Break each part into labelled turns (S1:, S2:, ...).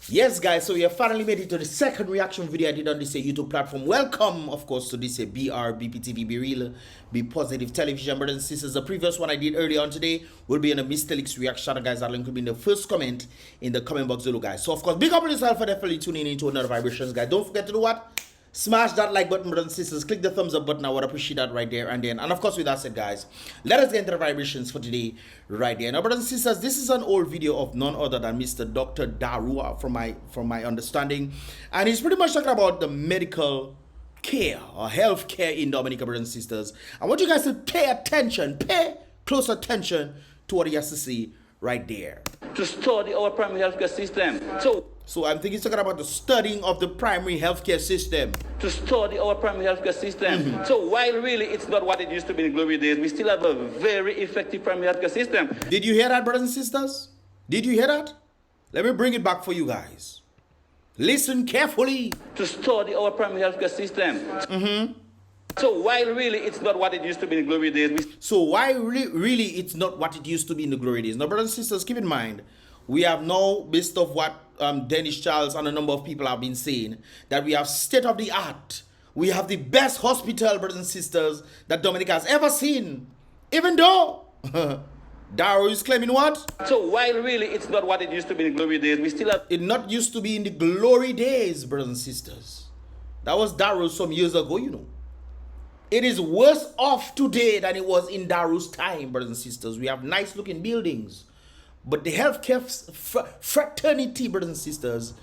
S1: Yes, guys, so we have finally made it to the second reaction video I did on this YouTube platform. Welcome, of course, to this BrBpTV, Be Real, Be Positive Television, brothers and sisters. The previous one I did earlier on today will be in a Mr. Leaks reaction, guys. That link will be in the first comment in the comment box below, guys. So, of course, big up on yourself for definitely tuning into another vibrations, guys. Don't forget to do what? Smash that like button, brothers and sisters. Click the thumbs up button. I would appreciate that right there and then. And of course, with that said, guys, let us get into the vibrations for today right there. Now, brothers and sisters, this is an old video of none other than Mr. Dr. Darua, from my understanding, and he's pretty much talking about the medical care or health care in Dominica, brothers and sisters. I want you guys to pay close attention to what he has to say right there.
S2: To study our primary healthcare system.
S1: So I'm thinking he's talking about the studying of the primary healthcare system.
S2: To study our primary healthcare system. So while really it's not what it used to be in the glory days, we still have a very effective primary healthcare system.
S1: Did you hear that, brothers and sisters? Did you hear that? Let me bring it back for you guys. Listen carefully.
S2: To study our primary healthcare system. So while really it's not what it used to be in the glory days.
S1: So why really it's not what it used to be in the glory days? Now, brothers and sisters, keep in mind, we have now, based off what Dennis Charles and a number of people have been saying, that we have state of the art. We have the best hospital, brothers and sisters, that Dominica has ever seen. Even though Darrow is claiming what?
S2: So while really it's not what it used to be in the glory days, we still have
S1: it not used to be in the glory days, brothers and sisters. That was Darrow some years ago, you know. It is worse off today than it was in Darrow's time, brothers and sisters. We have nice looking buildings, but the healthcare fraternity, brothers and sisters,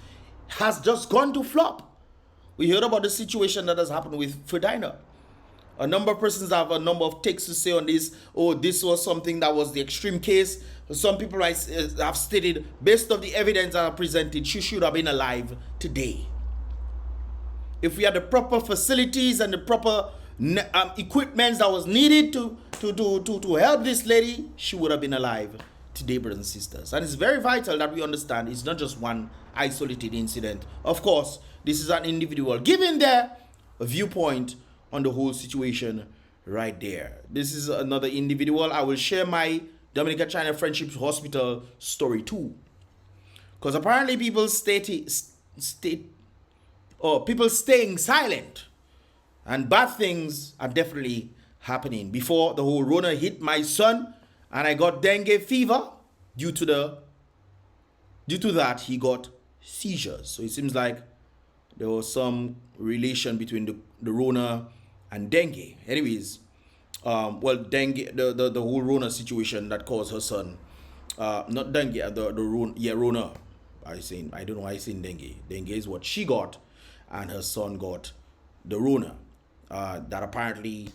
S1: has just gone to flop. We heard about the situation that has happened with Ferdinand. A number of persons have a number of takes to say on this. Oh, this was something that was the extreme case. Some people have stated, based on the evidence that are presented, she should have been alive today. If we had the proper facilities and the proper equipment that was needed to help this lady, she would have been alive today, brothers and sisters. And it's very vital that we understand it's not just one isolated incident. Of course, this is an individual giving their viewpoint on the whole situation right there. This is another individual. I will share my Dominica China Friendship Hospital story too, because apparently people people staying silent, and bad things are definitely happening. Before the whole Rona hit my son and I got dengue fever, due to that he got seizures. So it seems like there was some relation between the Rona and dengue. Anyways, well, dengue, the whole Rona situation that caused her son, not dengue, the Rona, yeah, Rona. I don't know why I saying dengue. Dengue is what she got, and her son got the Rona. That apparently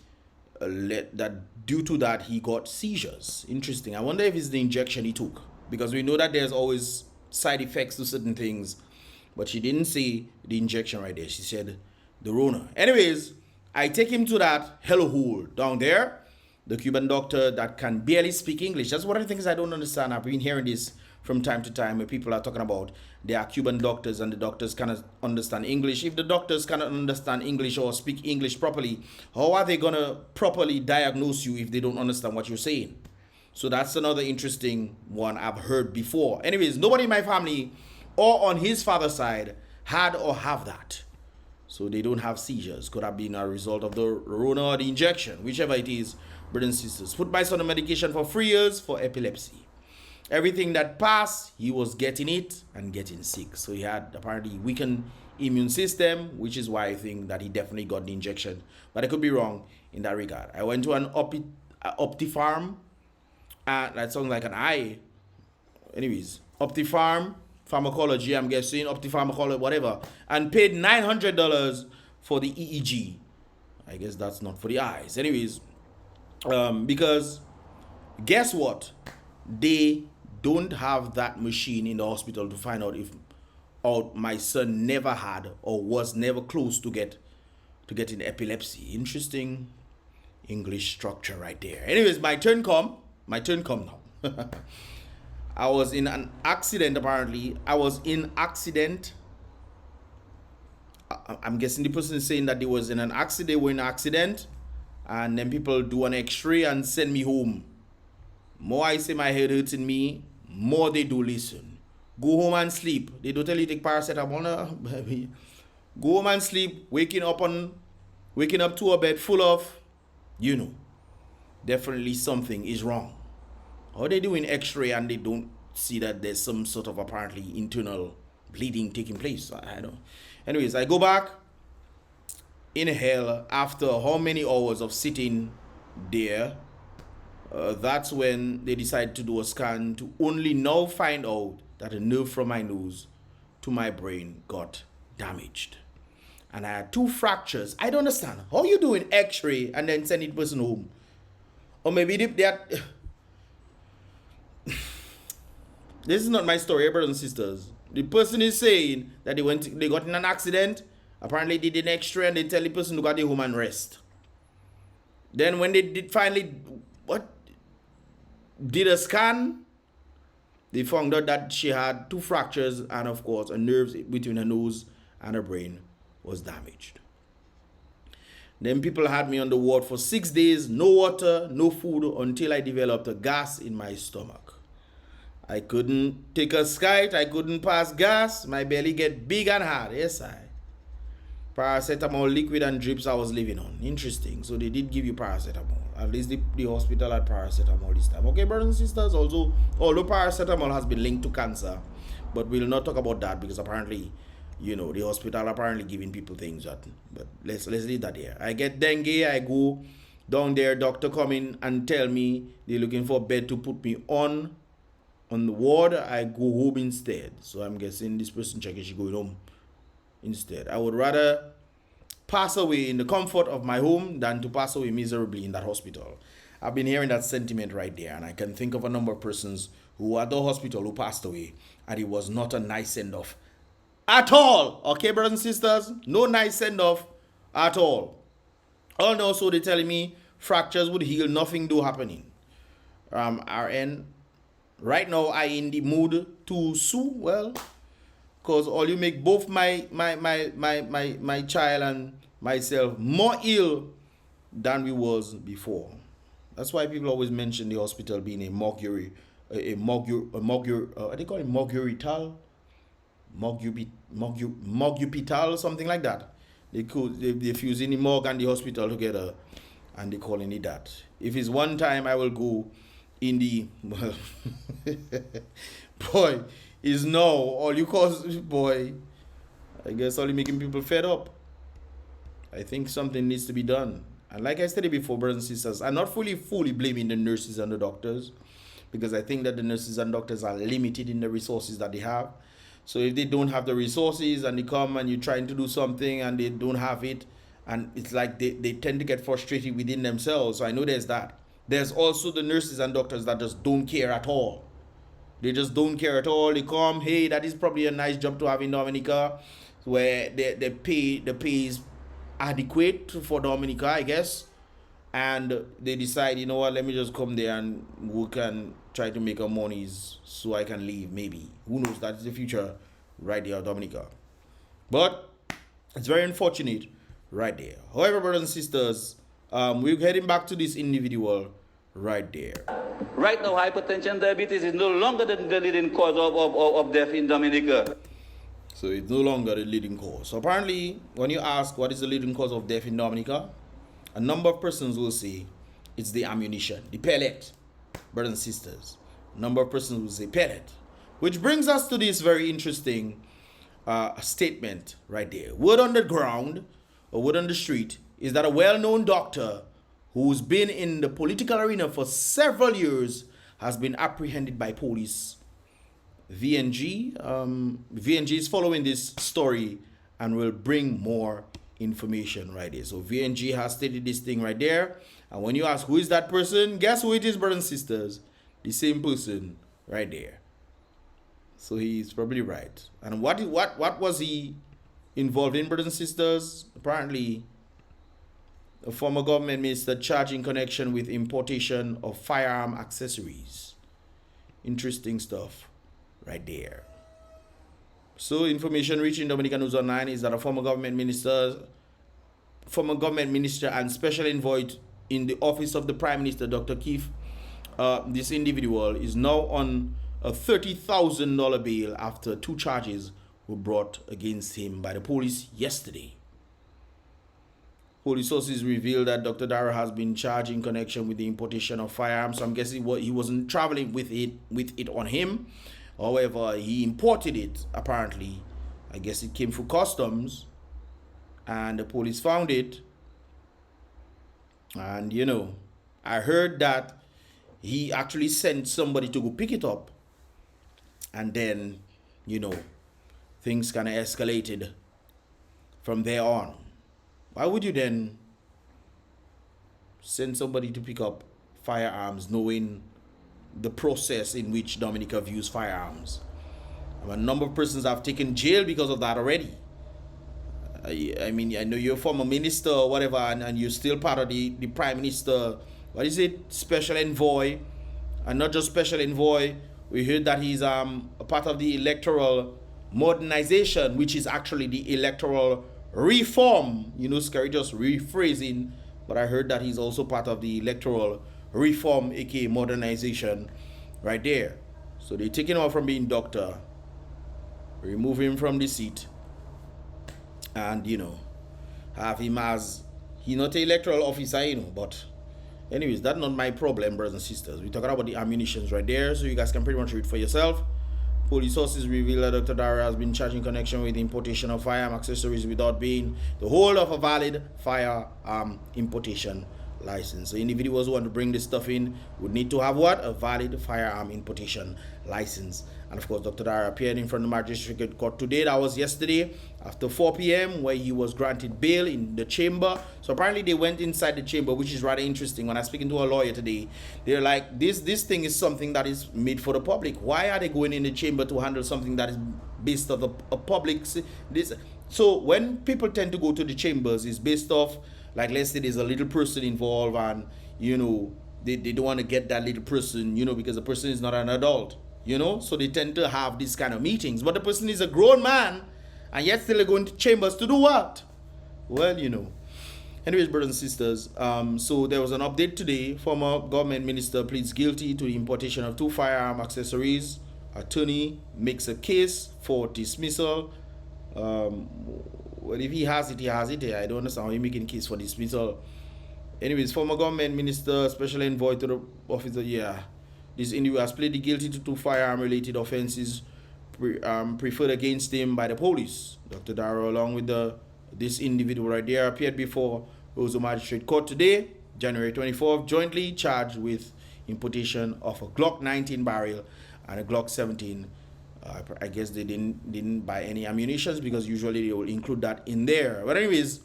S1: led that due to that he got seizures. Interesting. I wonder if it's the injection he took, because we know that there's always side effects to certain things, but she didn't say the injection right there. She said the Rona. Anyways, I take him to that hello hole down there, the Cuban doctor that can barely speak English. That's one of the things I don't understand. I've been hearing this from time to time where people are talking about there are Cuban doctors and the doctors cannot understand English. If the doctors cannot understand English or speak English properly, how are they going to properly diagnose you if they don't understand what you're saying? So that's another interesting one I've heard before. Anyways, nobody in my family or on his father's side had or have that. So they don't have seizures. Could have been a result of the Rona or the injection, whichever it is, brothers and sisters. Put my son on medication for 3 years for epilepsy. Everything that passed, he was getting it and getting sick. So he had apparently weakened immune system, which is why I think that he definitely got the injection. But I could be wrong in that regard. I went to an Optifarm. That sounds like an I. Anyways, Optifarm pharmacology, I'm guessing, Optipharmacology, whatever, and paid $900 for the EEG. I guess that's not for the eyes. Anyways, because guess what? They don't have that machine in the hospital to find out if my son never had or was never close to getting epilepsy. Interesting English structure right there. Anyways, my turn come now. I was in an accident, apparently. I'm guessing the person is saying that they was in an accident, and then people do an x-ray and send me home. More I say my head hurts in me, more they do listen. Go home and sleep. They don't tell you take paracetamol. No, baby. Go home and sleep. Waking up to a bed full of, definitely something is wrong. Or they do an X-ray and they don't see that there's some sort of apparently internal bleeding taking place. I don't. Anyways, I go back in hell after how many hours of sitting there. That's when they decide to do a scan to only now find out that a nerve from my nose to my brain got damaged. And I had 2 fractures. I don't understand. How you do an X-ray and then send it person home? Or maybe they had... This is not my story, brothers and sisters. The person is saying that they got in an accident. Apparently they did an X-ray and they tell the person to go to home and rest. Then when they did finally did a scan, they found out that she had 2 fractures and of course a nerve between her nose and her brain was damaged. Then people had me on the ward for 6 days, no water, no food, until I developed a gas in my stomach. I couldn't take a skite, I couldn't pass gas, my belly get big and hard. Yes, paracetamol liquid and drips I was living on. Interesting. So they did give you paracetamol. At least the hospital had paracetamol this time. Okay, brothers and sisters, also, although paracetamol has been linked to cancer, but we'll not talk about that because apparently, the hospital apparently giving people things that, but let's leave that here. I get dengue, I go down there, doctor come in and tell me they're looking for a bed to put me on the ward. I go home instead. So I'm guessing this person checking she going home instead. I would rather pass away in the comfort of my home than to pass away miserably in that hospital. I've been hearing that sentiment right there, and I can think of a number of persons who were at the hospital who passed away, and it was not a nice send-off at all. Okay, brothers and sisters, no nice send-off at all. And also they're telling me fractures would heal, nothing do happening. RN, right now I in the mood to sue, well, because all you make both my child and myself more ill than we was before. That's why people always mention the hospital being a morguery, what they call it, morgupital, something like that. They're fusing the morgue and the hospital together, and they calling it that. If it's one time, I will go in the boy. Is no, all you cause, boy, I guess only making people fed up. I think something needs to be done. And like I said before, brothers and sisters, I'm not fully blaming the nurses and the doctors, because I think that the nurses and doctors are limited in the resources that they have. So if they don't have the resources and they come and you're trying to do something and they don't have it, and it's like they tend to get frustrated within themselves. So I know there's that. There's also the nurses and doctors that just don't care at all. They just don't care at all. They come, hey, that is probably a nice job to have in Dominica, where the pay is adequate for Dominica, I guess. And they decide, you know what, let me just come there and work and try to make our monies so I can leave, maybe. Who knows? That's the future right there, Dominica. But it's very unfortunate right there. However, brothers and sisters, we're heading back to this individual right there.
S2: Right now, hypertension, diabetes is no longer the leading cause of death in Dominica.
S1: So it's no longer the leading cause. So apparently, when you ask what is the leading cause of death in Dominica, a number of persons will say it's the ammunition, the pellet, brothers and sisters. A number of persons will say pellet. Which brings us to this very interesting statement right there. Word on the ground, or word on the street, is that a well-known doctor who's been in the political arena for several years has been apprehended by police. VNG is following this story and will bring more information right there. So VNG has stated this thing right there. And when you ask who is that person, guess who it is, brothers and sisters? The same person right there. So he's probably right. And what was he involved in, brothers and sisters? Apparently, a former government minister charged in connection with importation of firearm accessories. Interesting stuff right there. So information reaching Dominican News Online is that a former government minister and special envoy in the office of the Prime Minister, Dr. Keith this individual is now on a $30,000 bail after 2 charges were brought against him by the police yesterday. Police sources revealed that Dr. Darrow has been charged in connection with the importation of firearms. So I'm guessing he wasn't traveling with it on him. However, he imported it, apparently. I guess it came through customs, and the police found it. And, you know, I heard that he actually sent somebody to go pick it up. And then, you know, things kind of escalated from there on. Why would you then send somebody to pick up firearms knowing the process in which Dominica views firearms? A number of persons have taken jail because of that already. I mean, I know you're a former minister or whatever, and you're still part of the Prime Minister, what is it, Special Envoy, and not just Special Envoy. We heard that he's a part of the electoral modernization, which is actually the electoral reform. You know, Scary just rephrasing, but I heard that he's also part of the electoral reform, aka modernization, right there. So they're taking him out from being doctor, remove him from the seat, and, you know, have him as, he's not an electoral officer, you know, but anyways, that's not my problem, brothers and sisters. We're talking about the ammunitions right there, so you guys can pretty much read for yourself. Police sources reveal that Dr. Darrow has been charged in connection with the importation of firearm accessories without being the holder of a valid firearm importation license. So individuals who want to bring this stuff in would need to have what? A valid firearm importation license. And of course, Dr. Darrow appeared in front of the Magistrate Court today. That was yesterday after 4 p.m. where he was granted bail in the chamber. So apparently they went inside the chamber, which is rather interesting. When I was speaking to a lawyer today, they're like, this thing is something that is made for the public. Why are they going in the chamber to handle something that is based off a public? So when people tend to go to the chambers, it's based off, like, let's say there's a little person involved, and, you know, they don't want to get that little person, you know, because the person is not an adult, you know, so they tend to have these kind of meetings. But the person is a grown man, and yet still going to chambers to do what? Well, you know. Anyways, brothers and sisters, so there was an update today. Former government minister pleads guilty to the importation of 2 firearm accessories. Attorney makes a case for dismissal. Well, if he has it, he has it. I don't understand how he's making a case for dismissal. Anyways, former government minister, special envoy to the officer, this individual has pleaded guilty to 2 firearm-related offenses preferred against him by the police. Dr. Darrow, along with this individual right there, appeared before Roseau Magistrate Court today, January 24th, jointly charged with importation of a Glock 19 barrel and a Glock 17. I guess they didn't buy any ammunitions, because usually they will include that in there. But anyways,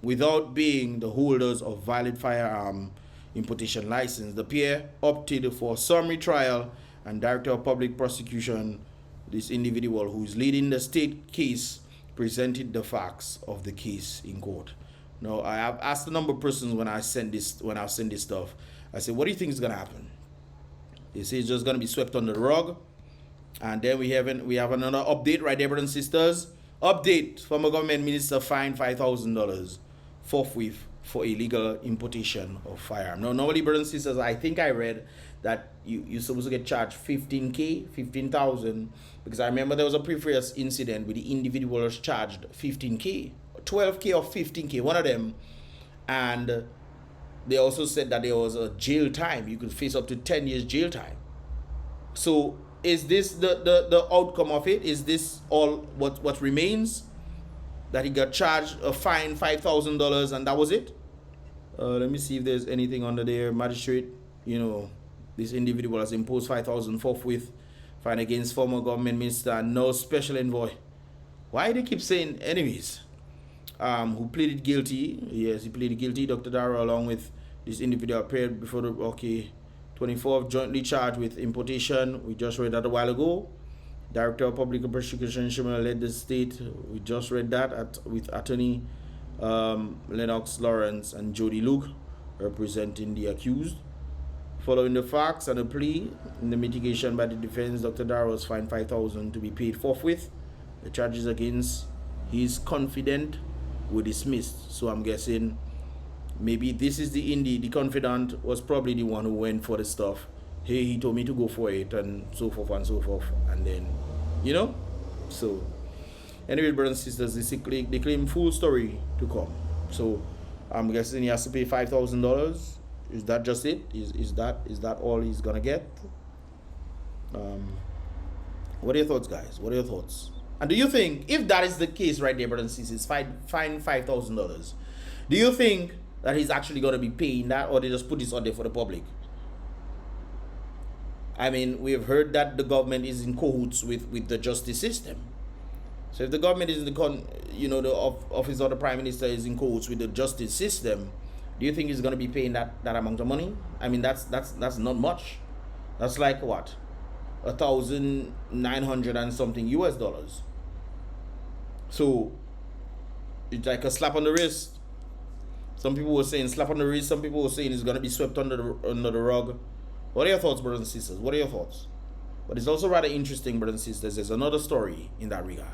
S1: without being the holders of valid firearm importation license, the pair opted for summary trial, and Director of Public Prosecution, this individual who is leading the state case, presented the facts of the case in court. Now, I have asked a number of persons when I send this stuff. I said, what do you think is gonna happen? They say it's just gonna be swept under the rug. And then we have another update right there, brothers and sisters. Update: former government minister fined $5,000 forthwith for illegal importation of firearm. Now, normally, brothers and sisters, I think I read that you're supposed to get charged 15,000, because I remember there was a previous incident where the individual was charged 15K, 12K or 15K, one of them, and they also said that there was a jail time. You could face up to 10 years jail time. So is this the outcome of it? Is this all what remains? That he got charged a fine $5,000 and that was it? Let me see if there's anything under there. Magistrate, you know, this individual has imposed $5,000 forthwith fine against former government minister and no special envoy. Why do they keep saying enemies? Who pleaded guilty? Yes, he pleaded guilty. Dr. Darrow, along with this individual, appeared before the 24th, jointly charged with importation. We just read that a while ago. Director of Public Prosecution led the state. We just read that with Attorney Lennox Lawrence and Jody Luke representing the accused. Following the facts and the plea in the mitigation by the defense, Dr. Darrow was fined $5,000 to be paid forthwith. The charges against his confidant were dismissed. So I'm guessing maybe this is the confidant was probably the one who went for the stuff. Hey, he told me to go for it, and so forth and so forth. And then, you know, so anyway, brothers and sisters, they claim full story to come. So I'm guessing he has to pay $5,000. Is that just it? Is that all he's gonna get? What are your thoughts, guys? What are your thoughts? And do you think, if that is the case right there, brothers and sisters, fine $5,000, do you think that he's actually gonna be paying that, or they just put this out there for the public? I mean, we have heard that the government is in cahoots with the justice system. So if the government is in the office of the prime minister is in cahoots with the justice system, do you think he's going to be paying that amount of money? I mean, that's not much. That's like what, $1,900 and something US dollars. So it's like a slap on the wrist. Some people were saying slap on the wrist. Some people were saying it's going to be swept under the rug. What are your thoughts, brothers and sisters? What are your thoughts? But it's also rather interesting, brothers and sisters. There's another story in that regard.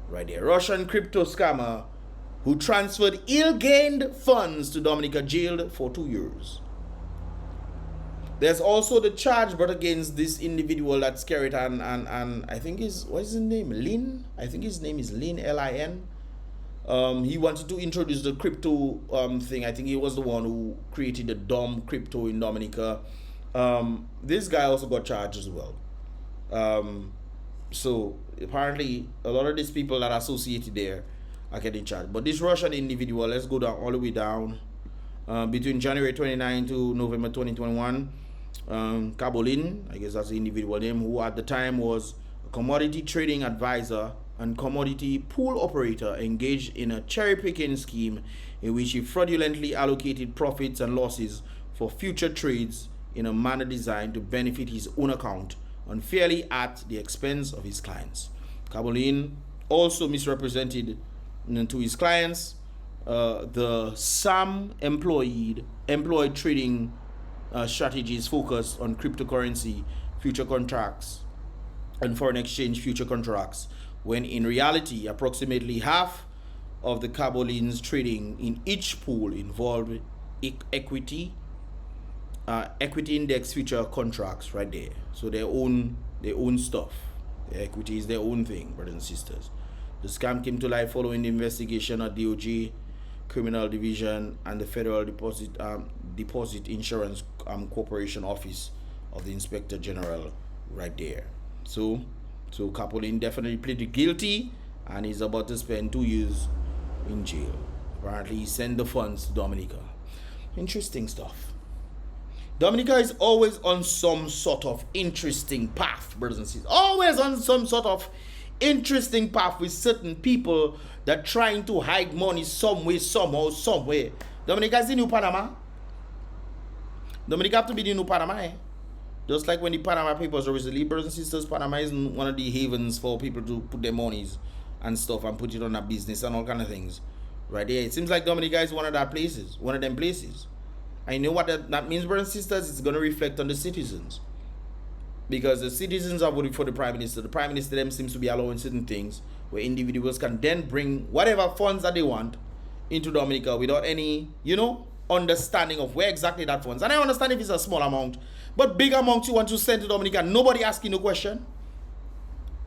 S1: Right there. Russian crypto scammer who transferred ill-gained funds to Dominica jailed for 2 years. There's also the charge brought against this individual that's carried and I think what is his name? Lin? I think his name is Lin, Lin. He wanted to introduce the crypto thing. I think he was the one who created the DOM crypto in Dominica. This guy also got charged as well. So apparently a lot of these people that are associated there are getting charged. But this Russian individual, let's go down all the way down. Between January 29 to November 2021, Kabolin, I guess that's the individual name, who at the time was a commodity trading advisor and commodity pool operator, engaged in a cherry-picking scheme in which he fraudulently allocated profits and losses for future trades in a manner designed to benefit his own account unfairly at the expense of his clients. Kabolin also misrepresented to his clients the SAM employed trading strategies focused on cryptocurrency future contracts and foreign exchange future contracts, when in reality approximately half of the Kabolin's trading in each pool involved equity index future contracts right there. So their own stuff. The equity is their own thing, brothers and sisters. The scam came to light following the investigation at DOJ Criminal Division and the Federal Deposit Insurance Corporation Office of the Inspector General right there. So Kapolin definitely pleaded guilty and he's about to spend 2 years in jail. Apparently he sent the funds to Dominica. Interesting stuff. Dominica is always on some sort of interesting path, brothers and sisters. Always on some sort of interesting path with certain people that trying to hide money some way, somehow, somewhere. Dominica is the new Panama. Dominica have to be the new Panama, eh? Just like when the Panama Papers were recently, brothers and sisters, Panama is one of the havens for people to put their monies and stuff and put it on a business and all kind of things. Right there. It seems like Dominica is one of them places. I know what that means, brothers and sisters. It's going to reflect on the citizens. Because the citizens are voting for the Prime Minister. The Prime Minister them seems to be allowing certain things where individuals can then bring whatever funds that they want into Dominica without any, understanding of where exactly that funds. And I understand if it's a small amount. But big amounts you want to send to Dominica, nobody asking no question.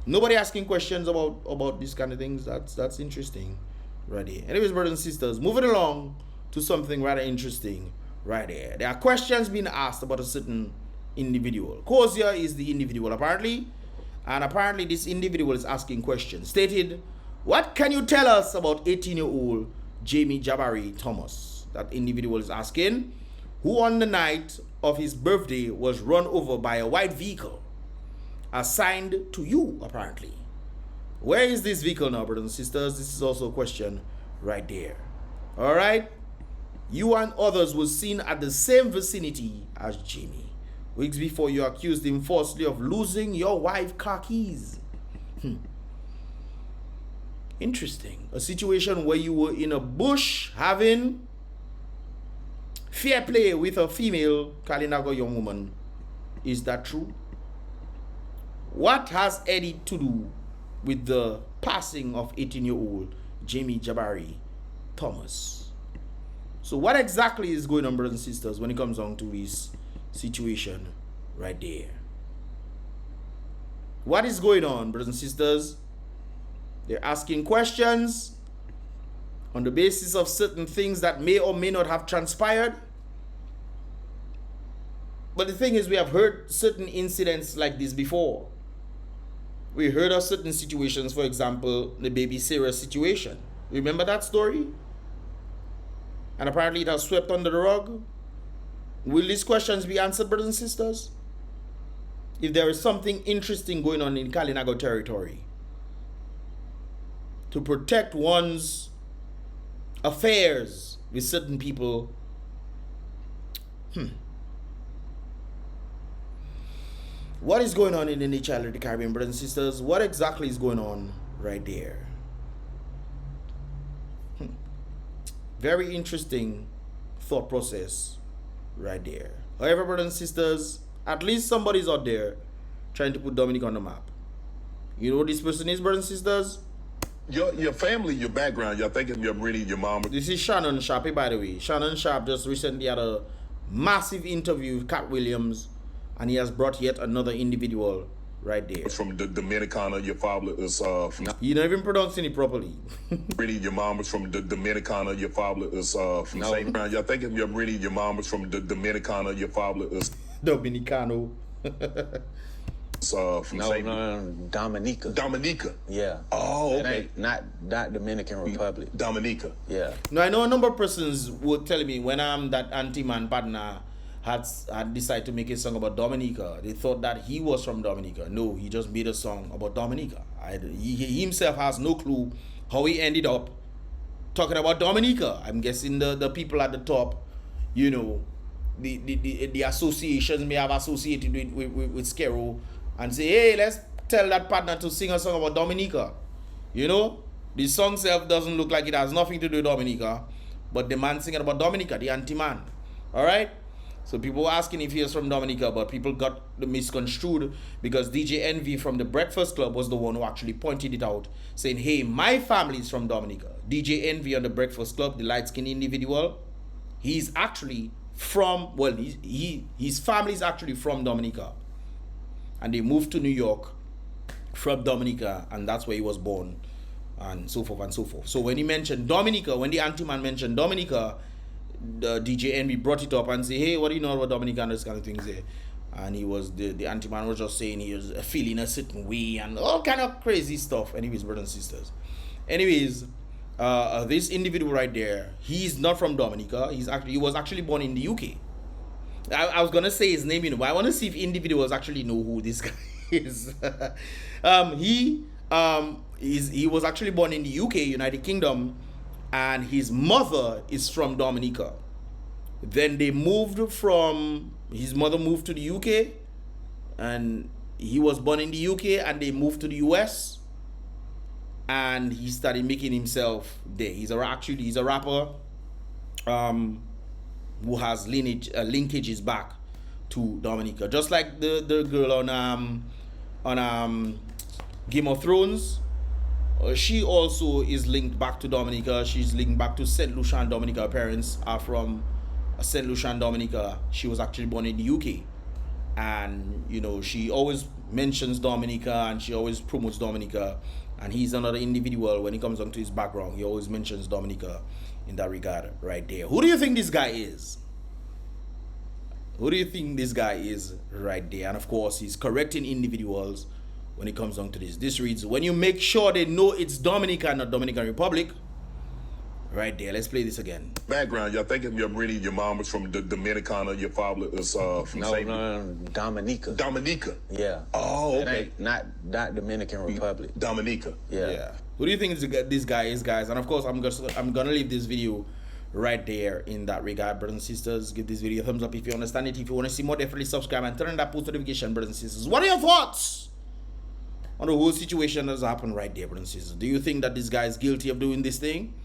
S1: Nobody asking questions about these kind of things. That's interesting right here. Anyways, brothers and sisters, moving along to something rather interesting right here. There are questions being asked about a certain individual. Kozia is the individual apparently, and apparently this individual is asking questions. Stated, what can you tell us about 18-year-old Jamie Jabari Thomas? That individual is asking, who on the night of his birthday was run over by a white vehicle assigned to you apparently. Where is this vehicle now, brothers and sisters? This is also a question right there. All right, you and others were seen at the same vicinity as Jamie. Weeks before, you accused him falsely of losing your wife's car keys. Interesting. A situation where you were in a bush having fair play with a female Kalinago young woman. Is that true? What has Eddie to do with the passing of 18-year-old Jamie Jabari Thomas? So what exactly is going on, brothers and sisters, when it comes down to this situation right there? What is going on, brothers and sisters? They're asking questions on the basis of certain things that may or may not have transpired. But the thing is, we have heard certain incidents like this before. We heard of certain situations, for example, the baby Sarah situation. Remember that story? And apparently it has swept under the rug. Will these questions be answered, brothers and sisters? If there is something interesting going on in Kalinago territory, to protect one's affairs with certain people, what is going on in any child of the Caribbean, brothers and sisters? What exactly is going on right there? Very interesting thought process right there. However, brothers and sisters, at least somebody's out there trying to put Dominica on the map. You know who this person is, brothers and sisters?
S3: Your family, your background, y'all thinking you're really your mom.
S1: This is Shannon Sharp, by the way. Shannon Sharp just recently had a massive interview with Cat Williams, and he has brought yet another individual right there.
S3: From the Dominicana, your father is from.
S1: You're not even pronouncing it properly.
S3: Really, your mom was from the Dominicana, your father is from St. Crown. Y'all thinking you're really your mom was from the Dominicana, your father is
S1: Dominicano.
S3: From
S4: No, Dominica.
S3: Dominica.
S4: Yeah.
S3: Oh,
S4: It
S3: okay.
S4: ain't not Dominican Republic.
S3: Dominica.
S4: Yeah.
S1: Now I know a number of persons would tell me when that anti-man partner had decided to make a song about Dominica, they thought that he was from Dominica. No, he just made a song about Dominica. He himself has no clue how he ended up talking about Dominica. I'm guessing the people at the top, you know, the associations may have associated with Skero and say, hey, let's tell that partner to sing a song about Dominica. You know, the song itself doesn't look like it has nothing to do with Dominica, but the man singing about Dominica, the anti-man. All right? So people were asking if he was from Dominica, but people got the misconstrued because DJ Envy from the Breakfast Club was the one who actually pointed it out, saying, hey, my family is from Dominica. DJ Envy on the Breakfast Club, the light-skinned individual, he's actually from, well, his family is actually from Dominica. And they moved to New York from Dominica, and that's where he was born, and so forth and so forth. So when he mentioned Dominica, when the anti-man mentioned Dominica, the DJ Envy brought it up and say, hey, what do you know about Dominica and this kind of things there? And he was, the anti-man was just saying he was feeling a certain way and all kind of crazy stuff. Anyways, brothers and sisters. Anyways, this individual right there, he's not from Dominica. He was actually born in the UK. I was gonna say his name, you know, but I want to see if individuals actually know who this guy is. He was actually born in the UK, United Kingdom, and his mother is from Dominica. Then they moved from, his mother moved to the UK, and he was born in the UK, and they moved to the US, and he started making himself there. He's a rapper who has linkages back to Dominica, just like the girl on Game of Thrones. She also is linked back to Dominica. She's linked back to St. Lucia, Dominica. Her parents are from St. Lucia, Dominica. She was actually born in the UK, and you know, she always mentions Dominica and she always promotes Dominica. And he's another individual, when it comes onto his background, he always mentions Dominica in that regard right there. Who do you think this guy is? Who do you think this guy is right there? And of course, he's correcting individuals when it comes down to this. This reads, when you make sure they know it's Dominica, not Dominican Republic. Right there. Let's play this again.
S3: Background, y'all thinking you're really your mom was from the Dominicana, your father is from St.
S4: No, Dominica.
S3: Dominica.
S4: Yeah.
S3: Oh,
S4: It
S3: okay.
S4: ain't not Dominican Republic.
S3: Dominica.
S4: Yeah.
S1: Who do you think this guy is, guys? And of course, I'm gonna leave this video right there in that regard, brothers and sisters. Give this video a thumbs up if you understand it. If you want to see more, definitely subscribe and turn on that post notification, brothers and sisters. What are your thoughts on the whole situation that's happened right there, brothers and sisters? Do you think that this guy is guilty of doing this thing?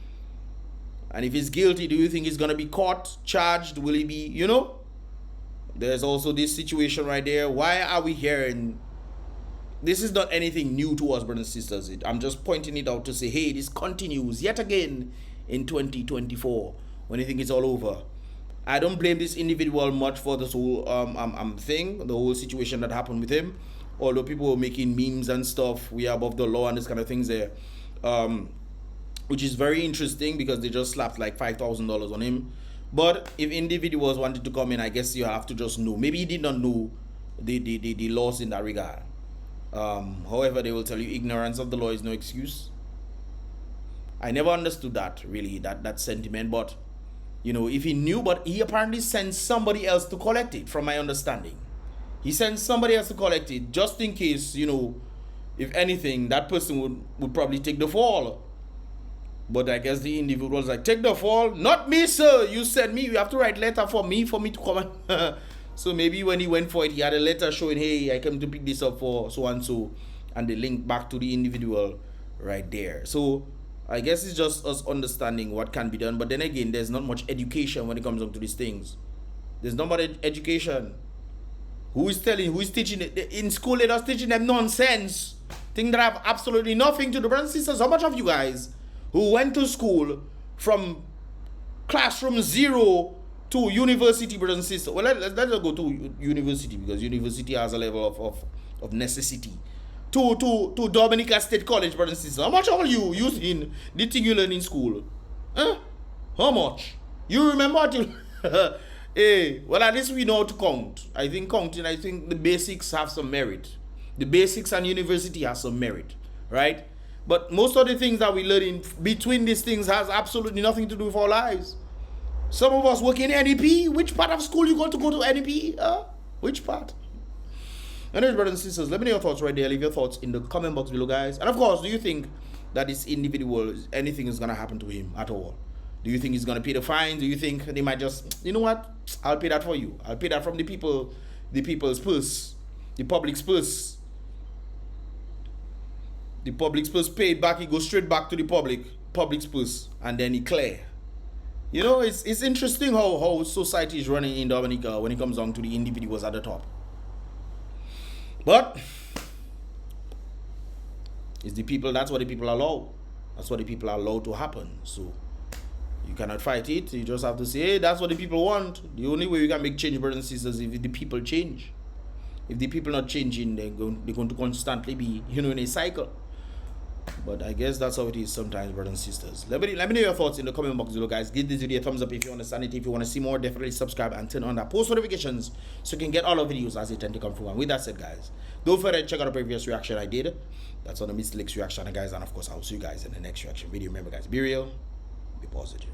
S1: And if he's guilty, do you think he's going to be caught, charged? Will he be, you know? There's also this situation right there. Why are we hearing... This is not anything new to us, brothers and sisters. I'm just pointing it out to say, hey, this continues yet again in 2024. when you think it's all over. I don't blame this individual much for this whole thing, the whole situation that happened with him. Although people were making memes and stuff, we are above the law and this kind of things there, which is very interesting because they just slapped like $5,000 on him. But if individuals wanted to come in, I guess you have to just know. Maybe he did not know the laws in that regard. However, they will tell you ignorance of the law is no excuse. I never understood that, really, that sentiment. But you know, if he knew, but he apparently sent somebody else to collect it, from my understanding. He sent somebody else to collect it, just in case, you know, if anything, that person would probably take the fall. But I guess the individual was like, take the fall? Not me, sir. You sent me. You have to write letter for me to come and... So maybe when he went for it, he had a letter showing, hey, I came to pick this up for so and so. And they link back to the individual right there. So I guess it's just us understanding what can be done. But then again, there's not much education when it comes up to these things. There's not much education. Who is teaching it? In school, they're just teaching them nonsense. Things that have absolutely nothing to do. Brothers and sisters, how much of you guys who went to school from classroom 0 to university, brothers and sisters? Well, let's go to university, because university has a level of necessity. To Dominica State College, brothers and sisters. How much are you using the thing you learn in school? Huh? How much? You remember what you... Hey, well, at least we know how to count. I think the basics have some merit. The basics and university has some merit, right? But most of the things that we learn in between these things has absolutely nothing to do with our lives. Some of us work in NEP. Which part of school you got to go to NEP? Which part? Anyways, brothers and sisters, let me know your thoughts right there. Leave your thoughts in the comment box below, guys. And of course, do you think that this individual, anything is going to happen to him at all? Do you think he's going to pay the fine? Do you think they might just, you know what? I'll pay that for you. I'll pay that from the people's purse. The public's purse. The public's purse paid back. He goes straight back to the public's purse. And then he clear. You know, it's interesting how society is running in Dominica when it comes down to the individuals at the top. But it's the people, that's what the people allow. That's what the people are allowed to happen. So you cannot fight it. You just have to say, hey, that's what the people want. The only way we can make change, brothers and sisters, is if the people change. If the people not changing, they're going to constantly be, you know, in a cycle. But I guess that's how it is sometimes, brothers and sisters. Let me know your thoughts in the comment box below, guys. Give this video a thumbs up if you understand it. If you want to see more, definitely subscribe and turn on that post notifications so you can get all our videos as they tend to come through. And with that said, guys, don't forget to check out the previous reaction I did. That's on the Mr. Lex reaction, guys. And of course, I'll see you guys in the next reaction video. Remember, guys, be real, be positive.